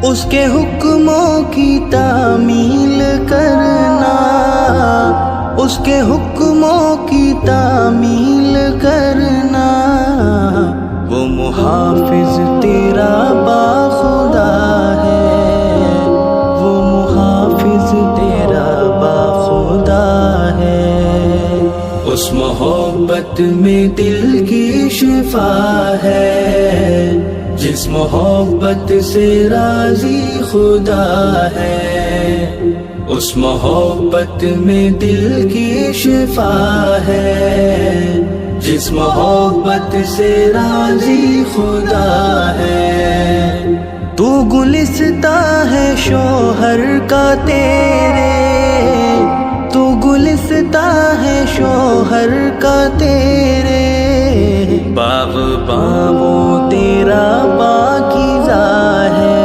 اس کے حکموں کی تعمیل کرنا، اس کے حکموں کی تعمیل کرنا، وہ محافظ تیرا باخدا ہے، وہ محافظ تیرا باخدا ہے۔ اس محبت میں دل کی شفا ہے، جس محبت سے راضی خدا ہے، اس محبت میں دل کی شفا ہے، جس محبت سے راضی خدا ہے۔ تو گلستاں ہے شوہر کا تیرے، تو گلستاں ہے شوہر کا تیرے، باغ باں وہ تیرا پاکیزہ ہے،